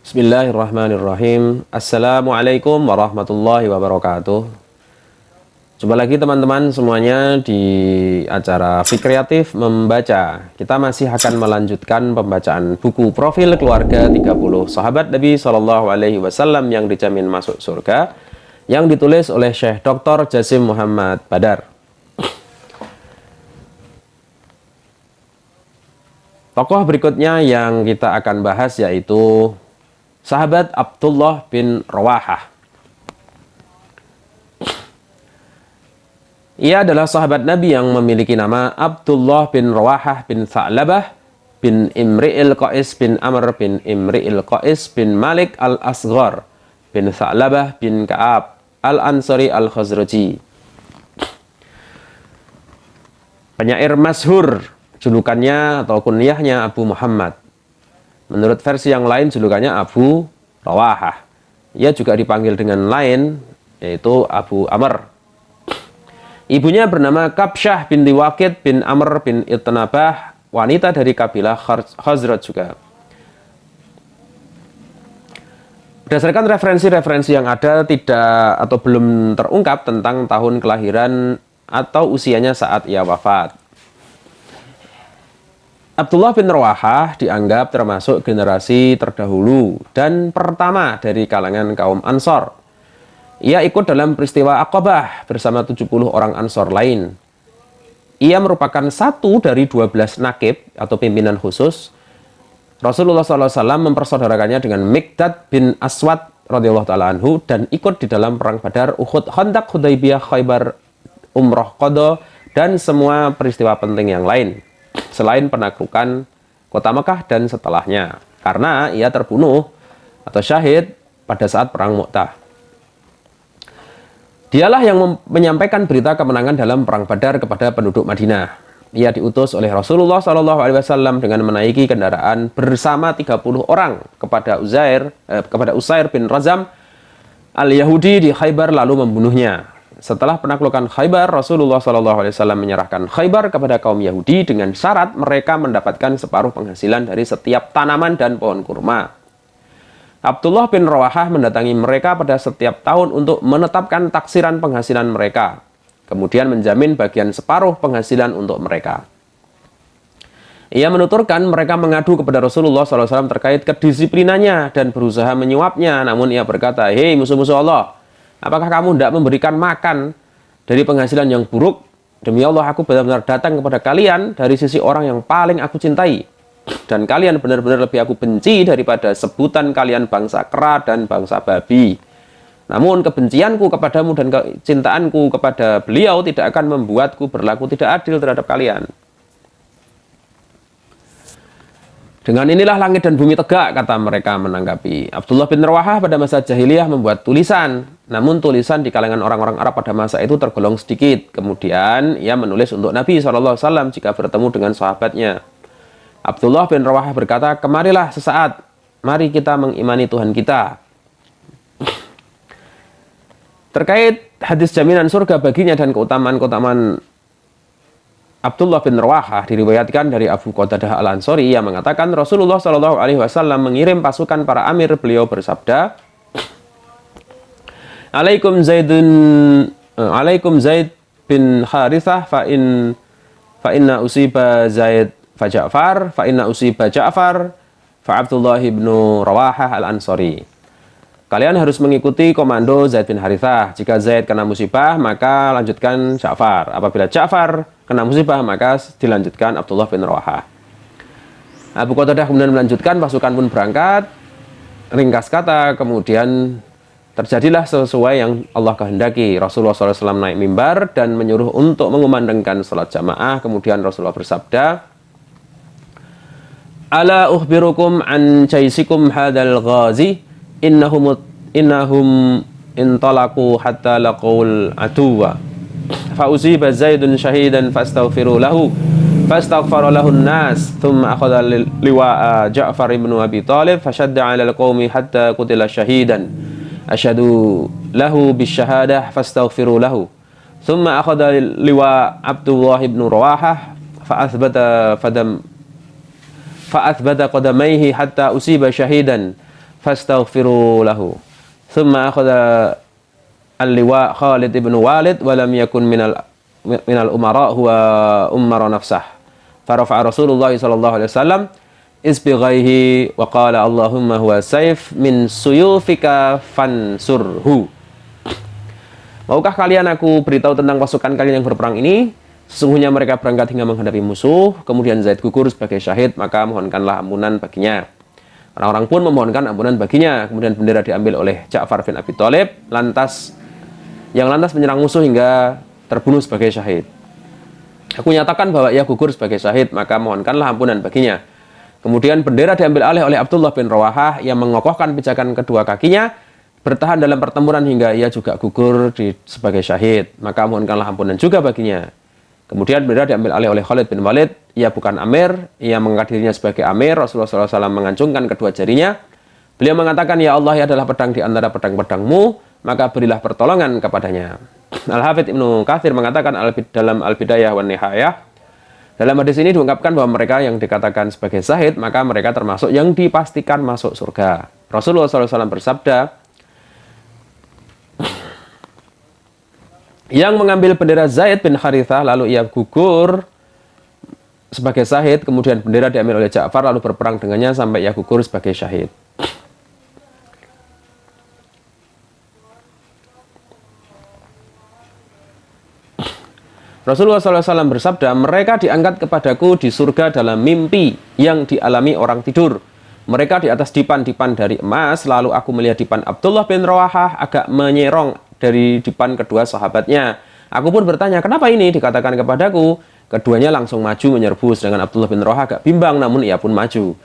Bismillahirrahmanirrahim. Assalamualaikum warahmatullahi wabarakatuh. Jumpa lagi teman-teman semuanya di acara Fikriatif Membaca. Kita masih akan melanjutkan pembacaan buku Profil Keluarga 30 Sahabat Nabi Shallallahu Alaihi Wasallam yang dijamin masuk surga, yang ditulis oleh Syekh Dr. Jasim Muhammad Badar. Tokoh berikutnya yang kita akan bahas yaitu sahabat Abdullah bin Rawahah. Ia adalah sahabat Nabi yang memiliki nama Abdullah bin Rawahah bin Tha'labah bin Imri'il Qais bin Amr bin Imri'il Qais bin Malik al-Asghar bin Tha'labah bin Ka'ab al-Ansari al-Khazraji. Penyair masyhur, julukannya atau kunyahnya Abu Muhammad. Menurut versi yang lain julukannya Abu Rawahah. Ia juga dipanggil dengan lain yaitu Abu Amr. Ibunya bernama Kabsyah binti Waqid bin Amr bin Itnabah, wanita dari kabilah Khazraj juga. Berdasarkan referensi-referensi yang ada tidak atau belum terungkap tentang tahun kelahiran atau usianya saat ia wafat. Abdullah bin Rawahah dianggap termasuk generasi terdahulu dan pertama dari kalangan kaum Ansor. Ia ikut dalam peristiwa Aqabah bersama 70 orang Ansor lain. Ia merupakan satu dari 12 nakib atau pimpinan khusus. Rasulullah SAW mempersaudarakannya dengan Miqdad bin Aswad radhiyallahu ta'ala anhu dan ikut di dalam perang Badar, Uhud, Khandaq, Hudaybiyah, Khaybar, Umroh Qadha, dan semua peristiwa penting yang lain selain penaklukan kota Mekah dan setelahnya, karena ia terbunuh atau syahid pada saat perang Mu'tah. Dialah yang menyampaikan berita kemenangan dalam perang Badar kepada penduduk Madinah. Ia diutus oleh Rasulullah SAW dengan menaiki kendaraan bersama 30 orang kepada Usair bin Razam al-Yahudi di Khaybar, lalu membunuhnya. Setelah penaklukan Khaybar, Rasulullah SAW menyerahkan Khaybar kepada kaum Yahudi dengan syarat mereka mendapatkan separuh penghasilan dari setiap tanaman dan pohon kurma. Abdullah bin Rawahah mendatangi mereka pada setiap tahun untuk menetapkan taksiran penghasilan mereka, kemudian menjamin bagian separuh penghasilan untuk mereka. Ia menuturkan mereka mengadu kepada Rasulullah SAW terkait kedisiplinannya dan berusaha menyuapnya, namun ia berkata, "Hei musuh-musuh Allah, apakah kamu tidak memberikan makan dari penghasilan yang buruk? Demi Allah, aku benar-benar datang kepada kalian dari sisi orang yang paling aku cintai. Dan kalian benar-benar lebih aku benci daripada sebutan kalian bangsa kera dan bangsa babi. Namun kebencianku kepadamu dan kecintaanku kepada beliau tidak akan membuatku berlaku tidak adil terhadap kalian." Dengan inilah langit dan bumi tegak, kata mereka menanggapi. Abdullah bin Rawahah pada masa jahiliyah membuat tulisan. Namun tulisan di kalangan orang-orang Arab pada masa itu tergolong sedikit. Kemudian ia menulis untuk Nabi SAW jika bertemu dengan sahabatnya. Abdullah bin Rawahah berkata, "Kemarilah sesaat, mari kita mengimani Tuhan kita." Terkait hadis jaminan surga baginya dan keutamaan-keutamaan Abdullah bin Rawahah diriwayatkan dari Abu Qatadah al-Ansari yang mengatakan Rasulullah SAW mengirim pasukan para amir. Beliau bersabda, Alaikum Zaid bin Harithah fa inna usiba Zaid fa Ja'far fa inna usiba Ja'far fa Abdullah bin Rawahah al-Ansari. Kalian harus mengikuti komando Zaid bin Harithah. Jika Zaid kena musibah, maka lanjutkan Ja'far. Apabila Ja'far kena musibah, maka dilanjutkan Abdullah bin Rawahah. Abu Qatadah kemudian melanjutkan, pasukan pun berangkat. Ringkas kata, kemudian terjadilah sesuai yang Allah kehendaki. Rasulullah SAW naik mimbar dan menyuruh untuk mengumandangkan salat jamaah. Kemudian Rasulullah bersabda, Ala ukhbirukum an jaisikum hadal ghazi, innahum intalaku hatta laqul aduwa fauziba Zaidun syahidan fastaghfiru lahu fastaghfara lahu an-nas thumma akhadha liwa'a Ja'far ibn Abi Talib fashadda 'ala al-qaumi hatta qutila syahidan asyhadu lahu bisyahadah fastaghfiru lahu thumma akhadha liwa' Abdullah ibn Rawahah fa'athbata qadamayhi hatta usiba syahidan fastaghfiru lahu. Thumma akhadha al-liwa Khalid ibn Walid wa lam yakun minal umara huwa ummara nafsah. Farafa'a Rasulullah sallallahu alaihi wasallam isbighaihi wa qala Allahumma huwa sayf min suyufika fansurhu. Maukah kalian aku beritahu tentang pasukan kalian yang berperang ini? Sesungguhnya mereka berangkat hingga menghadapi musuh, kemudian Zaid gugur sebagai syahid, maka mohonkanlah ampunan baginya. Orang-orang pun memohonkan ampunan baginya. Kemudian bendera diambil oleh Ja'far bin Abi Thalib, yang lantas menyerang musuh hingga terbunuh sebagai syahid. Aku nyatakan bahwa ia gugur sebagai syahid, maka mohonkanlah ampunan baginya. Kemudian bendera diambil alih oleh Abdullah bin Rawahah yang mengokohkan pijakan kedua kakinya, bertahan dalam pertempuran hingga ia juga gugur sebagai syahid, maka mohonkanlah ampunan juga baginya. Kemudian bendera diambil alih oleh Khalid bin Walid, ia bukan amir, ia mengangkat dirinya sebagai amir. Rasulullah SAW mengancungkan kedua jarinya. Beliau mengatakan, ya Allah, ia adalah pedang di antara pedang-pedangmu, maka berilah pertolongan kepadanya. Al-Hafidz Ibnu Katsir mengatakan dalam Al-Bidayah wan Nihayah, dalam hadis ini diungkapkan bahwa mereka yang dikatakan sebagai syahid, maka mereka termasuk yang dipastikan masuk surga. Rasulullah SAW bersabda, yang mengambil bendera Zaid bin Harithah lalu ia gugur sebagai syahid, kemudian bendera diambil oleh Ja'far lalu berperang dengannya sampai ia gugur sebagai syahid. Rasulullah SAW bersabda, mereka diangkat kepadaku di surga dalam mimpi yang dialami orang tidur. Mereka di atas dipan-dipan dari emas, lalu aku melihat dipan Abdullah bin Rawahah agak menyerong dari dipan kedua sahabatnya. Aku pun bertanya, kenapa ini? Dikatakan kepadaku, keduanya langsung maju menyerbu, sedangkan Abdullah bin Rawahah agak bimbang, namun ia pun maju.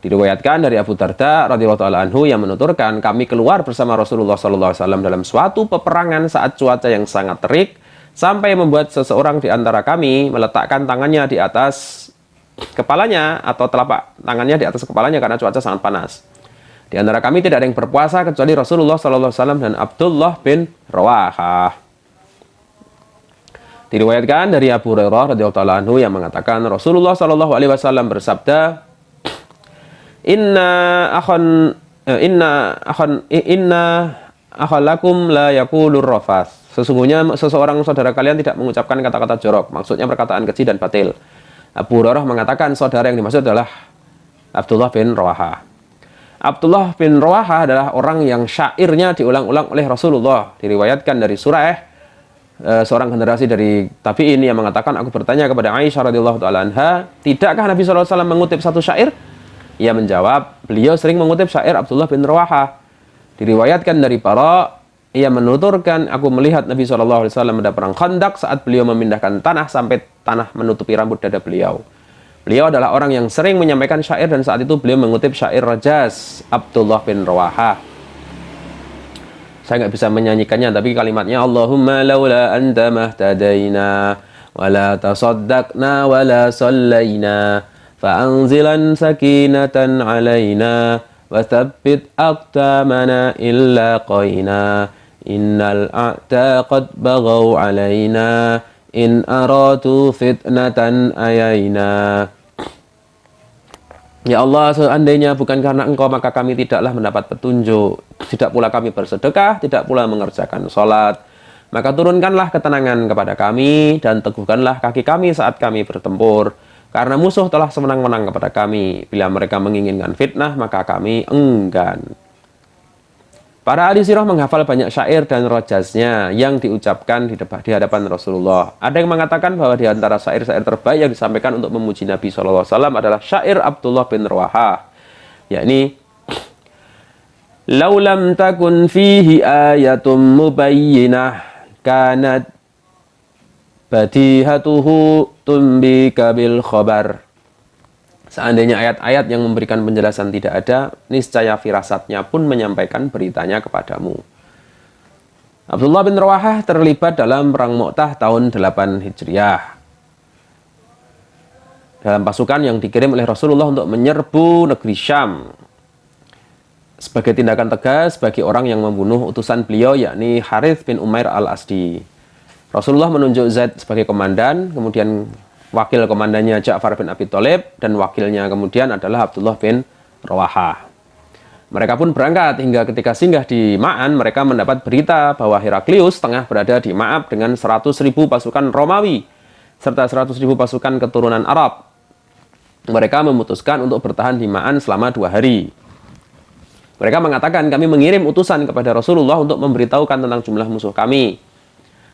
Diriwayatkan dari Abu Darda radhiyallahu ta'ala anhu yang menuturkan, kami keluar bersama Rasulullah SAW dalam suatu peperangan saat cuaca yang sangat terik, sampai membuat seseorang di antara kami meletakkan tangannya di atas kepalanya atau telapak tangannya di atas kepalanya karena cuaca sangat panas. Di antara kami tidak ada yang berpuasa kecuali Rasulullah SAW dan Abdullah bin Rawahah. Diriwayatkan dari Abu Hurairah radhiyallahu ta'ala anhu yang mengatakan Rasulullah SAW bersabda, Inna akhalakum la yaqulur rafath. Sesungguhnya seseorang saudara kalian tidak mengucapkan kata-kata jorok, maksudnya perkataan keji dan batil. Abu Hurairah mengatakan saudara yang dimaksud adalah Abdullah bin Rawahah. Abdullah bin Rawahah adalah orang yang syairnya diulang-ulang oleh Rasulullah. Diriwayatkan dari Surah, seorang generasi dari tabi'in yang mengatakan, aku bertanya kepada Aisyah radhiyallahu ta'ala anha, tidakkah Nabi SAW mengutip satu syair? Ia menjawab, beliau sering mengutip syair Abdullah bin Rawahah. Diriwayatkan dari Bara, ia menuturkan, aku melihat Nabi SAW pada perang Khandaq saat beliau memindahkan tanah sampai tanah menutupi rambut dada beliau. Beliau adalah orang yang sering menyampaikan syair dan saat itu beliau mengutip syair Rajaz Abdullah bin Rawahah. Saya nggak bisa menyanyikannya, tapi kalimatnya Allahumma laula anta mahtadaina wala tasaddaqna wala sallaina fa'anzilan sakinatan alaina wa thabbit aqtamana illa qaina innal a'ta qad baghaw alaina in aratu fitnatan ayaina. Ya Allah, seandainya bukan karena Engkau maka kami tidaklah mendapat petunjuk, tidak pula kami bersedekah, tidak pula mengerjakan sholat. Maka turunkanlah ketenangan kepada kami dan teguhkanlah kaki kami saat kami bertempur. Karena musuh telah semenang-menang kepada kami. Bila mereka menginginkan fitnah, maka kami enggan. Para ahli sirah menghafal banyak syair dan rojaznya yang diucapkan di hadapan Rasulullah. Ada yang mengatakan bahwa di antara syair-syair terbaik yang disampaikan untuk memuji Nabi SAW adalah syair Abdullah bin Rawahah, yakni Lau lam takun fihi ayatum mubayyinah kanat badihatuhu tumbika bil khobar. Seandainya ayat-ayat yang memberikan penjelasan tidak ada, niscaya firasatnya pun menyampaikan beritanya kepadamu. Abdullah bin Rawahah terlibat dalam perang Mu'tah tahun 8 Hijriah. Dalam pasukan yang dikirim oleh Rasulullah untuk menyerbu negeri Syam. Sebagai tindakan tegas bagi orang yang membunuh utusan beliau, yakni Harith bin Umair al-Asdi. Rasulullah menunjuk Zaid sebagai komandan, kemudian wakil komandannya Ja'far bin Abi Thalib, dan wakilnya kemudian adalah Abdullah bin Rawahah. Mereka pun berangkat hingga ketika singgah di Ma'an, mereka mendapat berita bahwa Heraklius tengah berada di Ma'ab dengan 100.000 pasukan Romawi serta 100.000 pasukan keturunan Arab. Mereka memutuskan untuk bertahan di Ma'an selama 2 hari. Mereka mengatakan, kami mengirim utusan kepada Rasulullah untuk memberitahukan tentang jumlah musuh kami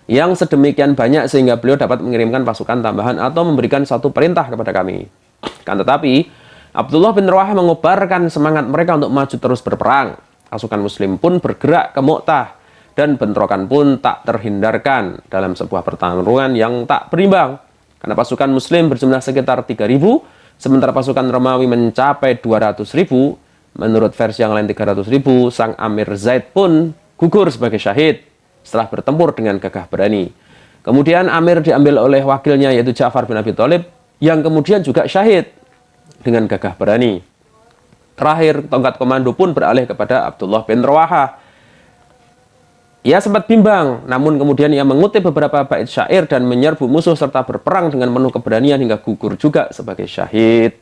yang sedemikian banyak sehingga beliau dapat mengirimkan pasukan tambahan atau memberikan satu perintah kepada kami. Kan tetapi Abdullah bin Rawahah mengobarkan semangat mereka untuk maju terus berperang. Pasukan muslim pun bergerak ke Mu'tah dan bentrokan pun tak terhindarkan dalam sebuah pertarungan yang tak berimbang. Karena pasukan muslim berjumlah sekitar 3.000, sementara pasukan Romawi mencapai 200.000. Menurut versi yang lain 300.000, sang Amir Zaid pun gugur sebagai syahid setelah bertempur dengan gagah berani. Kemudian Amir diambil oleh wakilnya yaitu Ja'far bin Abi Thalib yang kemudian juga syahid dengan gagah berani. Terakhir, tongkat komando pun beralih kepada Abdullah bin Rawahah. Ia sempat bimbang, namun kemudian ia mengutip beberapa bait syair dan menyerbu musuh serta berperang dengan penuh keberanian hingga gugur juga sebagai syahid.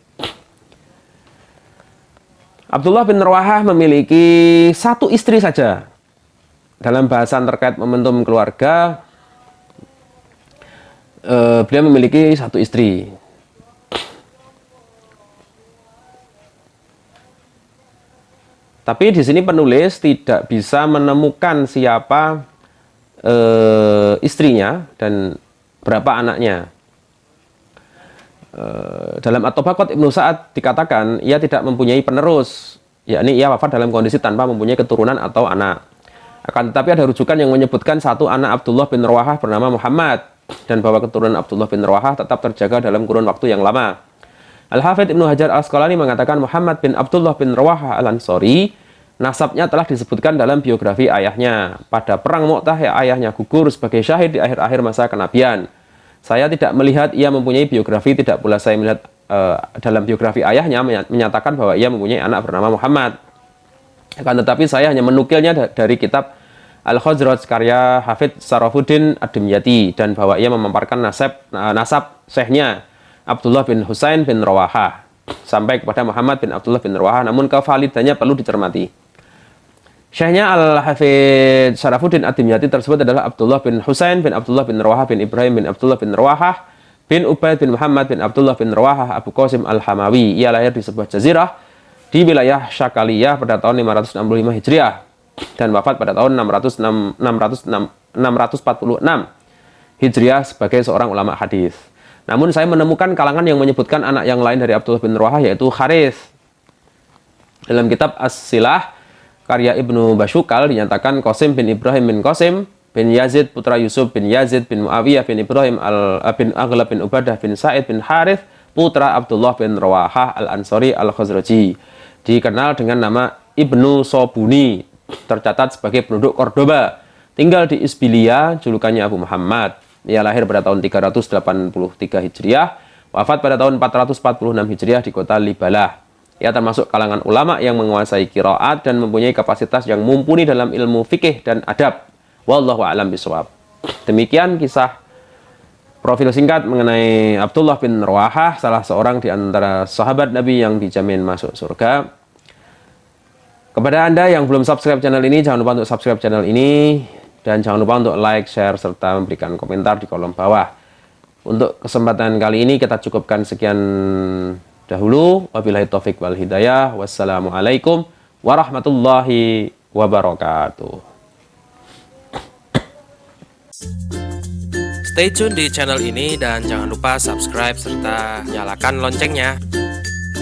Abdullah bin Rawahah memiliki 1 istri saja. Dalam bahasan terkait momentum keluarga, beliau memiliki 1 istri. Tapi di sini penulis tidak bisa menemukan siapa istrinya dan berapa anaknya. Dalam At-Tabaqat Ibnu Sa'ad dikatakan ia tidak mempunyai penerus, yakni ia wafat dalam kondisi tanpa mempunyai keturunan atau anak. Akan tetapi ada rujukan yang menyebutkan 1 anak Abdullah bin Rawahah bernama Muhammad dan bahwa keturunan Abdullah bin Rawahah tetap terjaga dalam kurun waktu yang lama. Al-Hafidz Ibnu Hajar Al-Asqalani mengatakan Muhammad bin Abdullah bin Rawahah Al-Ansari, nasabnya telah disebutkan dalam biografi ayahnya. Pada perang Mu'tah ayahnya gugur sebagai syahid di akhir-akhir masa kenabian. Saya tidak melihat ia mempunyai biografi, tidak pula saya melihat dalam biografi ayahnya menyatakan bahwa ia mempunyai anak bernama Muhammad. Akan tetapi saya hanya menukilnya dari kitab Al-Khazraj karya Hafidz Sarafuddin Ad-Dimyati dan bahwa ia memaparkan nasab syekhnya Abdullah bin Husain bin Rawahah sampai kepada Muhammad bin Abdullah bin Rawahah, namun kevalidannya perlu dicermati. Syekhnya Al-Hafidz Sarafuddin Ad-Dimyati tersebut adalah Abdullah bin Husain bin Abdullah bin Rawahah bin Ibrahim bin Abdullah bin Rawahah bin Ubaid bin Muhammad bin Abdullah bin Rawahah Abu Qasim Al-Hamawi. Ia lahir di sebuah jazirah di wilayah Syakaliyah pada tahun 565 Hijriah dan wafat pada tahun 646 Hijriah sebagai seorang ulama hadis. Namun saya menemukan kalangan yang menyebutkan anak yang lain dari Abdullah bin Rawahah yaitu Harith. Dalam kitab As-Silah karya Ibnu Basyukal dinyatakan Qasim bin Ibrahim bin Qasim bin Yazid putra Yusuf bin Yazid bin Muawiyah bin Ibrahim bin Aghlab bin Ubadah bin Sa'id bin Harith putra Abdullah bin Rawahah Al-Ansari Al-Khazraji, dikenal dengan nama Ibnu Sobuni, tercatat sebagai penduduk Cordoba, tinggal di Isbilia, julukannya Abu Muhammad. Ia lahir pada tahun 383 Hijriah, wafat pada tahun 446 Hijriah di kota Libalah. Ia termasuk kalangan ulama yang menguasai qiraat dan mempunyai kapasitas yang mumpuni dalam ilmu fikih dan adab. Wallahu a'lam bishawab. Demikian kisah profil singkat mengenai Abdullah bin Rawahah, salah seorang di antara sahabat Nabi yang dijamin masuk surga. Kepada Anda yang belum subscribe channel ini, jangan lupa untuk subscribe channel ini. Dan jangan lupa untuk like, share, serta memberikan komentar di kolom bawah. Untuk kesempatan kali ini kita cukupkan sekian dahulu. Wabillahi taufik wal hidayah. Wassalamualaikum warahmatullahi wabarakatuh. Stay tune di channel ini dan jangan lupa subscribe serta nyalakan loncengnya.